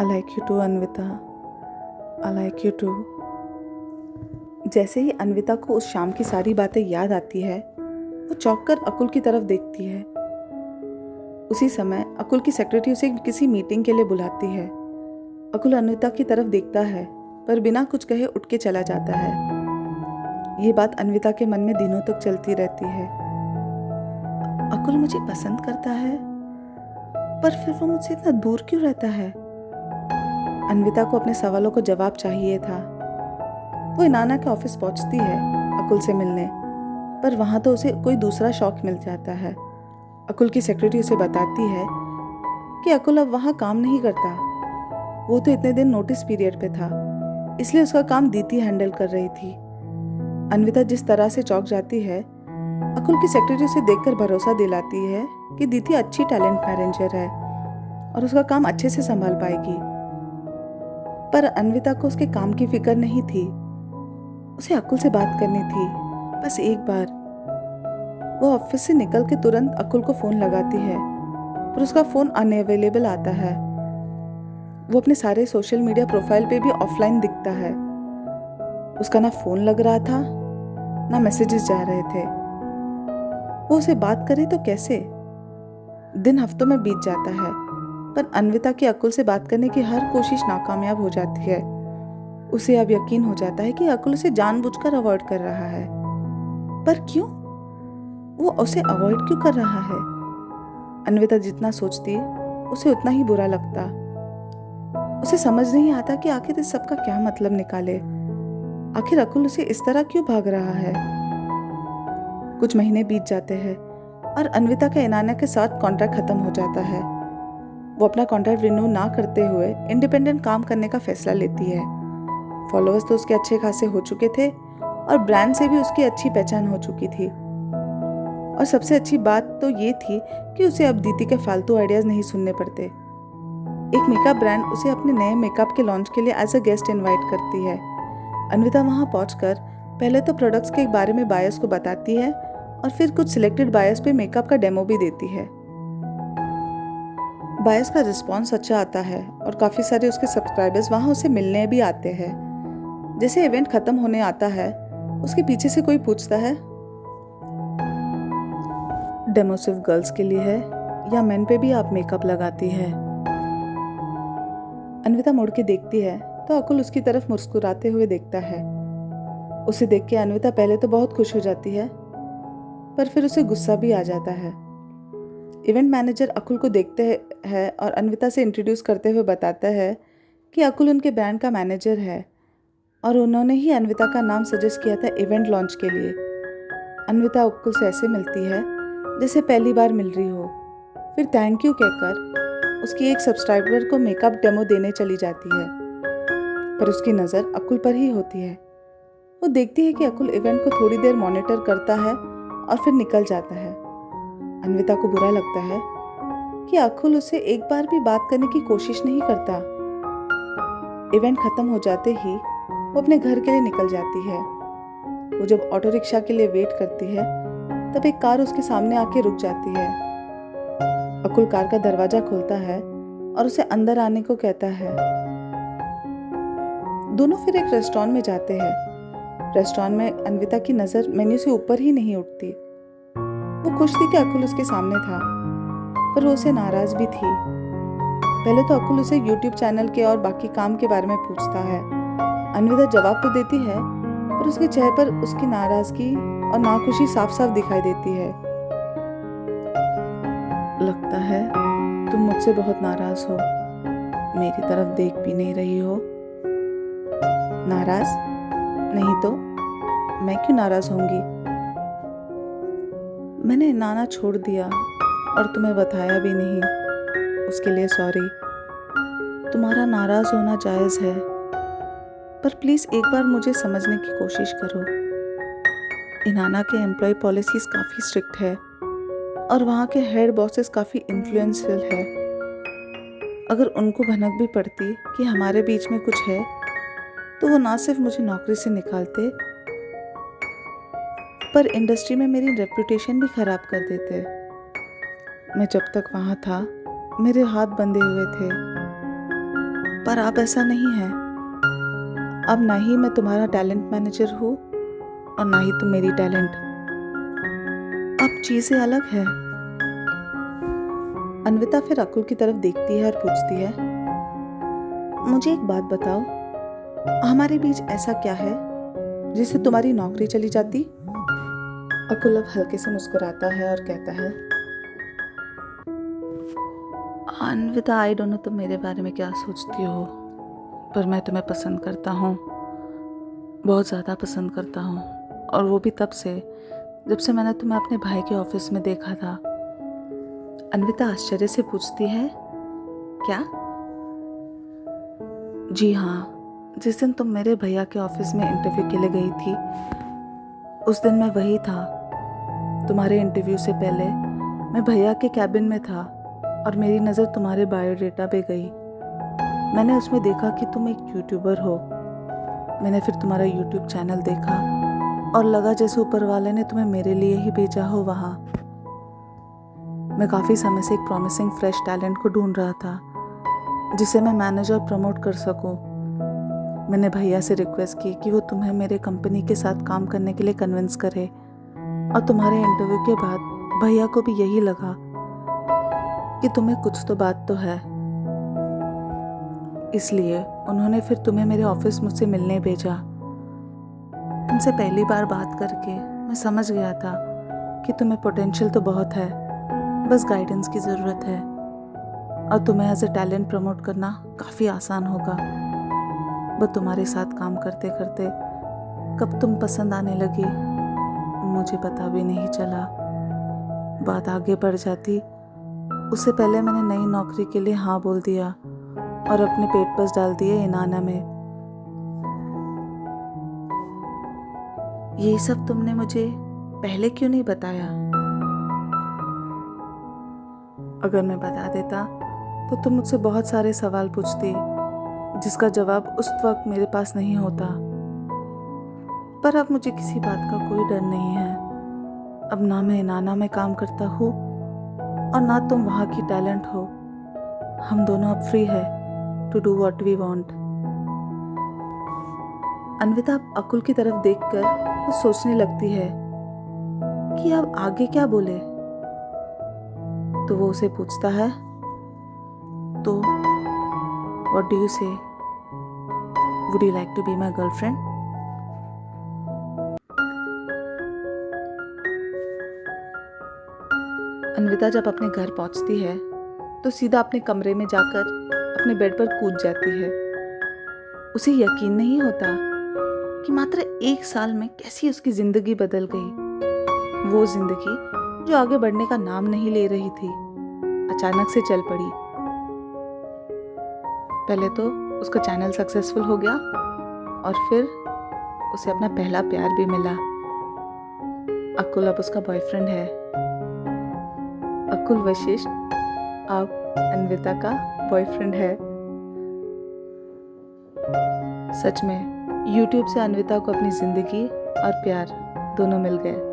I like you too Anvita, I like you too. जैसे ही अन्विता को उस शाम की सारी बातें याद आती है, वो चौंक कर अकुल की तरफ देखती है। उसी समय अकुल की सेक्रेटरी उसे किसी मीटिंग के लिए बुलाती है। अकुल अन्विता की तरफ देखता है, पर बिना कुछ कहे उठ के चला जाता है। ये बात अन्विता के मन में दिनों तक चलती रहती है। अकुल मुझे पसंद करता है, पर फिर वो मुझसे इतना दूर क्यों रहता है? अन्विता को अपने सवालों को जवाब चाहिए था। वो इनाना के ऑफिस पहुंचती है अकुल से मिलने, पर वहां तो उसे कोई दूसरा शौक मिल जाता है। अकुल की सेक्रेटरी उसे बताती है कि अकुल अब वहां काम नहीं करता। वो तो इतने दिन नोटिस पीरियड पे था, इसलिए उसका काम दीति हैंडल कर रही थी। अन्विता जिस तरह से चौंक जाती है, अकुल की सेक्रेटरी उसे देखकर भरोसा दिलाती है कि दीति अच्छी टैलेंट मैनेजर है और उसका काम अच्छे से संभाल पाएगी। पर अन्विता को उसके काम की फिक्र नहीं थी। उसे अकुल से बात करनी थी, बस एक बार। वो ऑफिस से निकल के तुरंत अकुल को फोन लगाती है, पर उसका फोन अनअवेलेबल आता है। वो अपने सारे सोशल मीडिया प्रोफाइल पे भी ऑफलाइन दिखता है। उसका ना फोन लग रहा था, ना मैसेजेस जा रहे थे। वो उसे बात करे तो कैसे? दिन हफ्तों में बीत जाता है, पर अन्विता की अकुल से बात करने की हर कोशिश नाकामयाब हो जाती है। उसे अब यकीन हो जाता है कि अकुल उसे जानबूझकर अवॉइड कर रहा है। पर क्यों? वो उसे अवॉइड क्यों कर रहा है? अन्विता जितना सोचती, उसे उतना ही बुरा लगता। उसे समझ नहीं आता कि आखिर इस सब का क्या मतलब निकाले। आखिर अकुल उसे इस तरह क्यों भाग रहा है? कुछ महीने बीत जाते हैं और अन्विता का इनाना के साथ कॉन्ट्रैक्ट खत्म हो जाता है। वो अपना कॉन्ट्रैक्ट रिन्यू ना करते हुए इंडिपेंडेंट काम करने का फैसला लेती है। फॉलोअर्स तो उसके अच्छे खासे हो चुके थे और ब्रांड से भी उसकी अच्छी पहचान हो चुकी थी। और सबसे अच्छी बात तो ये थी कि उसे अब दीति के फालतू आइडियाज नहीं सुनने पड़ते। एक मेकअप ब्रांड उसे अपने नए मेकअप के लॉन्च के लिए एज अ गेस्ट इनवाइट करती है। अन्विता वहां पहुंचकर पहले तो प्रोडक्ट्स के बारे में बायर्स को बताती है और फिर कुछ सिलेक्टेड बायर्स पे मेकअप का डेमो भी देती है। बायर्स का रिस्पॉन्स अच्छा आता है और काफ़ी सारे उसके सब्सक्राइबर्स वहाँ उसे मिलने भी आते हैं। जैसे इवेंट खत्म होने आता है, उसके पीछे से कोई पूछता है, डेमो सिर्फ गर्ल्स के लिए है या मेन पे भी आप मेकअप लगाती है? अन्विता मुड़ के देखती है तो अकुल उसकी तरफ मुस्कुराते हुए देखता है। उसे देख के अन्विता पहले तो बहुत खुश हो जाती है, पर फिर उसे गुस्सा भी आ जाता है। इवेंट मैनेजर अकुल को देखते हैं और अन्विता से इंट्रोड्यूस करते हुए बताता है कि अकुल उनके ब्रांड का मैनेजर है और उन्होंने ही अन्विता का नाम सजेस्ट किया था इवेंट लॉन्च के लिए। अन्विता अकुल से ऐसे मिलती है जैसे पहली बार मिल रही हो, फिर थैंक यू कहकर उसकी एक सब्सक्राइबर को मेकअप डेमो देने चली जाती है। पर उसकी नज़र अकुल पर ही होती है। वो देखती है कि अकुल इवेंट को थोड़ी देर मॉनिटर करता है और फिर निकल जाता है। अन्विता को बुरा लगता है कि अकुल उससे एक बार भी बात करने की कोशिश नहीं करता। इवेंट खत्म हो जाते ही वो अपने घर के लिए निकल जाती है। वो जब ऑटो रिक्शा के लिए वेट करती है, तब एक कार उसके सामने आके रुक जाती है। अकुल कार का दरवाजा खोलता है और उसे अंदर आने को कहता है। दोनों फिर एक रेस्टोरेंट में जाते हैं। रेस्टोरेंट में अन्विता की नज़र मेन्यू से ऊपर ही नहीं उठती। वो खुश थी कि अकुल उसके सामने था, पर वो उसे नाराज भी थी। पहले तो अकुल उसे YouTube चैनल के और बाकी काम के बारे में पूछता है। अन्विता जवाब तो देती है, पर उसके चेहरे पर उसकी नाराजगी और नाखुशी साफ साफ दिखाई देती है। लगता है तुम मुझसे बहुत नाराज हो, मेरी तरफ देख भी नहीं रही हो। नाराज? नहीं तो मैं क्यों नाराज होंगी? मैंने नाना छोड़ दिया और तुम्हें बताया भी नहीं, उसके लिए सॉरी। तुम्हारा नाराज होना जायज़ है, पर प्लीज़ एक बार मुझे समझने की कोशिश करो। इनाना के एम्प्लॉय पॉलिसीज़ काफ़ी स्ट्रिक्ट है और वहाँ के हेड बॉसेस काफ़ी इन्फ्लुएंशियल है। अगर उनको भनक भी पड़ती कि हमारे बीच में कुछ है, तो वो ना सिर्फ मुझे नौकरी से निकालते, पर इंडस्ट्री में मेरी रेपुटेशन भी खराब कर देते। मैं जब तक वहाँ था, मेरे हाथ बंधे हुए थे। पर अब ऐसा नहीं है। अब ना ही मैं तुम्हारा टैलेंट मैनेजर हूँ और ना ही तुम मेरी टैलेंट। अब चीज़ें अलग है। अन्विता फिर अकुल की तरफ देखती है और पूछती है, मुझे एक बात बताओ, हमारे बीच ऐसा क्या है जिससे तुम्हारी नौकरी चली जाती? अकुल अब हल्के से मुस्कुराता है और कहता है, अन्विता, आई डोंट नो तुम मेरे बारे में क्या सोचती हो, पर मैं तुम्हें पसंद करता हूँ, बहुत ज़्यादा पसंद करता हूँ। और वो भी तब से जब से मैंने तुम्हें अपने भाई के ऑफिस में देखा था। अन्विता आश्चर्य से पूछती है, क्या? जी हाँ, जिस दिन तुम मेरे भैया के ऑफिस में इंटरव्यू के लिए गई थी, उस दिन मैं वही था। तुम्हारे इंटरव्यू से पहले मैं भैया के कैबिन में था और मेरी नज़र तुम्हारे बायोडेटा पे गई। मैंने उसमें देखा कि तुम एक यूट्यूबर हो। मैंने फिर तुम्हारा यूट्यूब चैनल देखा और लगा जैसे ऊपर वाले ने तुम्हें मेरे लिए ही भेजा हो वहाँ। मैं काफ़ी समय से एक प्रॉमिसिंग फ्रेश टैलेंट को ढूंढ रहा था जिसे मैं मैनेज और प्रमोट कर सकूं। मैंने भैया से रिक्वेस्ट की कि वो तुम्हें मेरे कंपनी के साथ काम करने के लिए कन्विंस करे, और तुम्हारे इंटरव्यू के बाद भैया को भी यही लगा कि तुम्हें कुछ तो बात तो है। इसलिए उन्होंने फिर तुम्हें मेरे ऑफिस मुझसे मिलने भेजा। तुमसे पहली बार बात करके मैं समझ गया था कि तुम्हें पोटेंशियल तो बहुत है, बस गाइडेंस की ज़रूरत है, और तुम्हें एज ए टैलेंट प्रमोट करना काफ़ी आसान होगा। बस तुम्हारे साथ काम करते करते कब तुम पसंद आने लगी मुझे पता भी नहीं चला। बात आगे बढ़ जाती, उससे पहले मैंने नई नौकरी के लिए हाँ बोल दिया और अपने पेट पर डाल दिए इनाना में। ये सब तुमने मुझे पहले क्यों नहीं बताया? अगर मैं बता देता तो तुम मुझसे बहुत सारे सवाल पूछती जिसका जवाब उस वक्त मेरे पास नहीं होता। पर अब मुझे किसी बात का कोई डर नहीं है। अब ना मैं इनाना में काम करता हूँ और ना तुम वहाँ की टैलेंट हो। हम दोनों अब फ्री है to do what we want. Anvita Akul की तरफ देखकर वो सोचने लगती है कि अब आगे क्या बोले। तो वो उसे पूछता है, तो what do you say? Would you like to be my girlfriend? Anvita जब अपने घर पहुंचती है तो सीधा अपने कमरे में जाकर अपने बेड पर कूद जाती है। उसे यकीन नहीं होता कि मात्र 1 साल में कैसी उसकी जिंदगी बदल गई। वो जिंदगी जो आगे बढ़ने का नाम नहीं ले रही थी, अचानक से चल पड़ी। पहले तो उसका चैनल सक्सेसफुल हो गया और फिर उसे अपना पहला प्यार भी मिला। अकुल अब उसका बॉयफ्रेंड है। अकुल वशिष्ठ अब अन्विता का बॉयफ्रेंड है। सच में YouTube से अन्विता को अपनी जिंदगी और प्यार दोनों मिल गए।